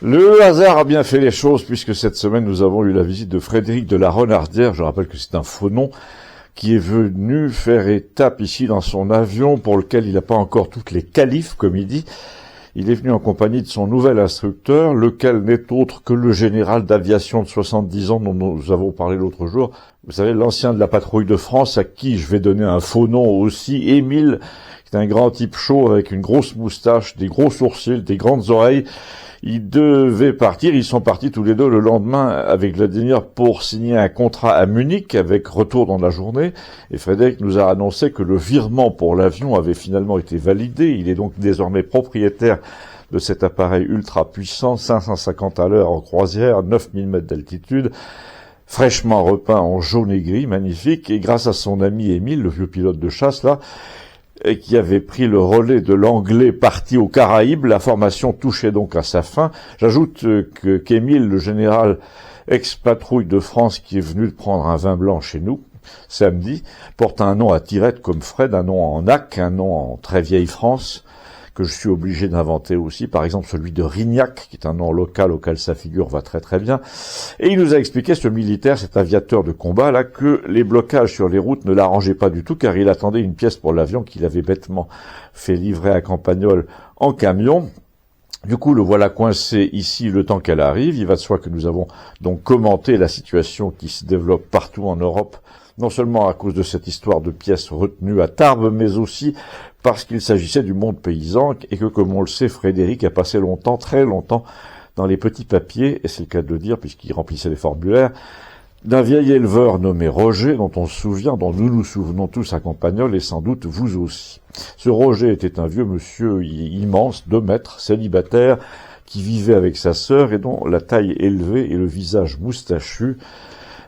Le hasard a bien fait les choses puisque cette semaine nous avons eu la visite de Frédéric de la Renardière, je rappelle que c'est un faux nom, qui est venu faire étape ici dans son avion pour lequel il n'a pas encore toutes les qualifs, comme il dit. Il est venu en compagnie de son nouvel instructeur, lequel n'est autre que le général d'aviation de 70 ans dont nous avons parlé l'autre jour. Vous savez, l'ancien de la patrouille de France, à qui je vais donner un faux nom aussi, Émile, qui est un grand type chaud avec une grosse moustache, des gros sourcils, des grandes oreilles. Ils devaient partir, ils sont partis tous les deux le lendemain avec Vladimir pour signer un contrat à Munich avec retour dans la journée. Et Frédéric nous a annoncé que le virement pour l'avion avait finalement été validé. Il est donc désormais propriétaire de cet appareil ultra puissant, 550 à l'heure en croisière, 9000 mètres d'altitude, fraîchement repeint en jaune et gris, magnifique. Et grâce à son ami Émile, le vieux pilote de chasse là, et qui avait pris le relais de l'anglais parti aux Caraïbes. La formation touchait donc à sa fin. J'ajoute qu'Émile, le général ex-patrouille de France qui est venu prendre un vin blanc chez nous, samedi, porte un nom à tirette comme Fred, un nom en Ac, un nom en très vieille France, que je suis obligé d'inventer aussi, par exemple celui de Rignac, qui est un nom local auquel sa figure va très très bien. Et il nous a expliqué, ce militaire, cet aviateur de combat, là, que les blocages sur les routes ne l'arrangeaient pas du tout, car il attendait une pièce pour l'avion qu'il avait bêtement fait livrer à Campagnol en camion. Du coup, le voilà coincé ici le temps qu'elle arrive. Il va de soi que nous avons donc commenté la situation qui se développe partout en Europe, non seulement à cause de cette histoire de pièces retenues à Tarbes, mais aussi parce qu'il s'agissait du monde paysan et que, comme on le sait, Frédéric a passé longtemps, très longtemps, dans les petits papiers, et c'est le cas de le dire puisqu'il remplissait les formulaires, d'un vieil éleveur nommé Roger, dont on se souvient, dont nous nous souvenons tous à Campagnol, et sans doute vous aussi. Ce Roger était un vieux monsieur immense, 2 mètres, célibataire, qui vivait avec sa sœur et dont la taille élevée et le visage moustachu,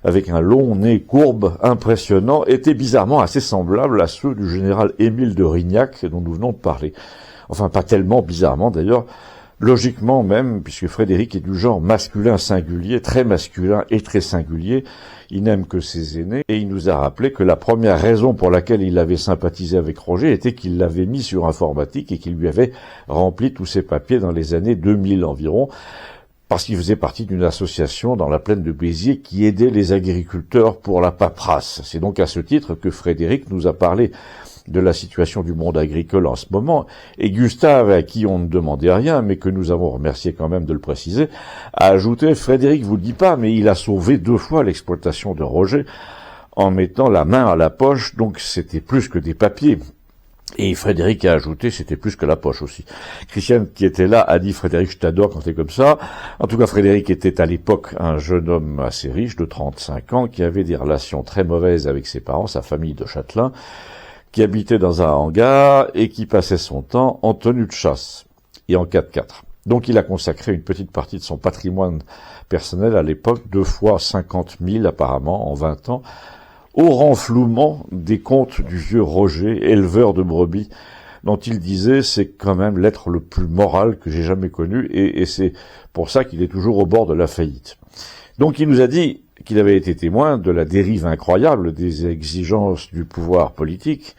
avec un long nez courbe impressionnant, était bizarrement assez semblable à ceux du général Émile de Rignac dont nous venons de parler. Enfin, pas tellement bizarrement d'ailleurs, logiquement même, puisque Frédéric est du genre masculin singulier, très masculin et très singulier. Il n'aime que ses aînés, et il nous a rappelé que la première raison pour laquelle il avait sympathisé avec Roger était qu'il l'avait mis sur informatique et qu'il lui avait rempli tous ses papiers dans les années 2000 environ, parce qu'il faisait partie d'une association dans la plaine de Béziers qui aidait les agriculteurs pour la paperasse. C'est donc à ce titre que Frédéric nous a parlé de la situation du monde agricole en ce moment, et Gustave, à qui on ne demandait rien, mais que nous avons remercié quand même de le préciser, a ajouté « Frédéric vous le dit pas, mais il a sauvé 2 fois l'exploitation de Roger en mettant la main à la poche, donc c'était plus que des papiers ». Et Frédéric a ajouté, c'était plus que la poche aussi. Christiane, qui était là, a dit « Frédéric, je t'adore quand t'es comme ça ». En tout cas, Frédéric était à l'époque un jeune homme assez riche, de 35 ans, qui avait des relations très mauvaises avec ses parents, sa famille de Châtelain, qui habitait dans un hangar et qui passait son temps en tenue de chasse et en 4x4. Donc il a consacré une petite partie de son patrimoine personnel à l'époque, 2 fois 50 000 apparemment en 20 ans, au renflouement des contes du vieux Roger, éleveur de brebis, dont il disait c'est quand même l'être le plus moral que j'ai jamais connu, et c'est pour ça qu'il est toujours au bord de la faillite. Donc il nous a dit qu'il avait été témoin de la dérive incroyable des exigences du pouvoir politique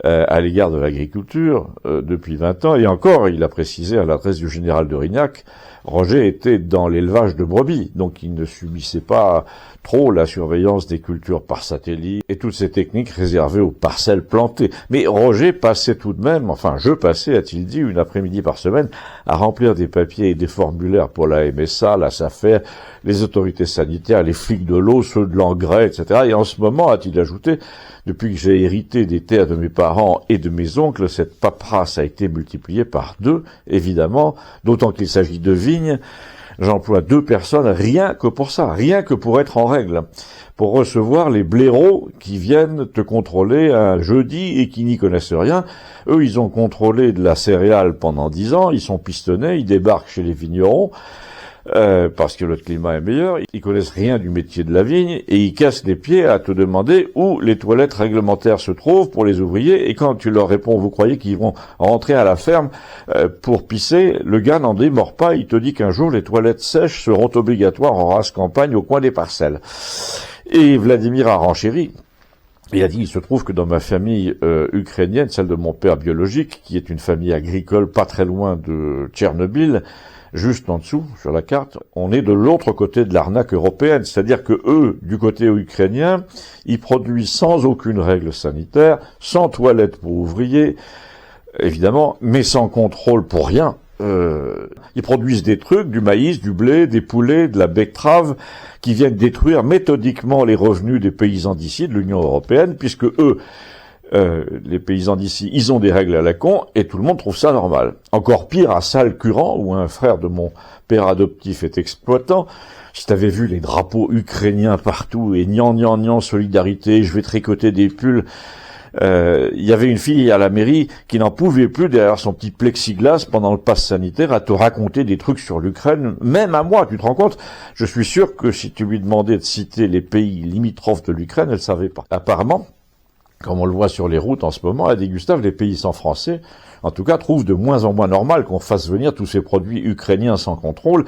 à l'égard de l'agriculture depuis 20 ans, et encore, il a précisé à l'adresse du général de Rignac, Roger était dans l'élevage de brebis, donc il ne subissait pas trop la surveillance des cultures par satellite et toutes ces techniques réservées aux parcelles plantées. Mais Roger passait tout de même, enfin je passais, a-t-il dit, une après-midi par semaine à remplir des papiers et des formulaires pour la MSA, la SAFER, les autorités sanitaires, les flics de l'eau, ceux de l'engrais, etc. Et en ce moment, a-t-il ajouté, depuis que j'ai hérité des terres de mes parents et de mes oncles, cette paperasse a été multipliée par 2, évidemment, d'autant qu'il s'agit de vignes. J'emploie 2 personnes rien que pour ça, rien que pour être en règle, pour recevoir les blaireaux qui viennent te contrôler un jeudi et qui n'y connaissent rien. Eux, ils ont contrôlé de la céréale pendant 10 ans, ils sont pistonnés, ils débarquent chez les vignerons, parce que le climat est meilleur, ils connaissent rien du métier de la vigne, et ils cassent les pieds à te demander où les toilettes réglementaires se trouvent pour les ouvriers, et quand tu leur réponds, vous croyez qu'ils vont rentrer à la ferme pour pisser, le gars n'en démord pas, il te dit qu'un jour les toilettes sèches seront obligatoires en race campagne au coin des parcelles. Et Vladimir a renchéri. Il a dit, il se trouve que dans ma famille ukrainienne, celle de mon père biologique, qui est une famille agricole pas très loin de Tchernobyl, juste en dessous, sur la carte, on est de l'autre côté de l'arnaque européenne. C'est-à-dire que eux, du côté ukrainien, ils produisent sans aucune règle sanitaire, sans toilette pour ouvriers, évidemment, mais sans contrôle pour rien. Ils produisent des trucs, du maïs, du blé, des poulets, de la betterave, qui viennent détruire méthodiquement les revenus des paysans d'ici, de l'Union européenne, puisque eux, les paysans d'ici, ils ont des règles à la con, et tout le monde trouve ça normal. Encore pire, à Salles-Curan, où un frère de mon père adoptif est exploitant, si t'avais vu les drapeaux ukrainiens partout, et gnan, solidarité, je vais tricoter des pulls, il y avait une fille à la mairie qui n'en pouvait plus derrière son petit plexiglas pendant le pass sanitaire à te raconter des trucs sur l'Ukraine, même à moi, tu te rends compte? Je suis sûr que si tu lui demandais de citer les pays limitrophes de l'Ukraine, elle savait pas. Apparemment, comme on le voit sur les routes en ce moment, à des Gustave, les paysans français, en tout cas, trouvent de moins en moins normal qu'on fasse venir tous ces produits ukrainiens sans contrôle.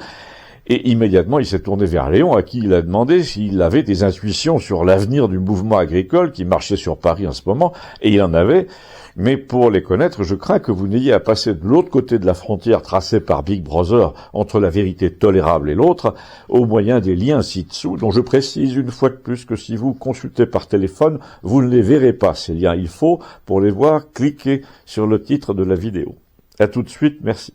Et immédiatement, il s'est tourné vers Léon, à qui il a demandé s'il avait des intuitions sur l'avenir du mouvement agricole qui marchait sur Paris en ce moment, et il en avait. Mais pour les connaître, je crains que vous n'ayez à passer de l'autre côté de la frontière tracée par Big Brother entre la vérité tolérable et l'autre, au moyen des liens ci-dessous, dont je précise une fois de plus que si vous consultez par téléphone, vous ne les verrez pas, ces liens. Il faut, pour les voir, cliquer sur le titre de la vidéo. À tout de suite, merci.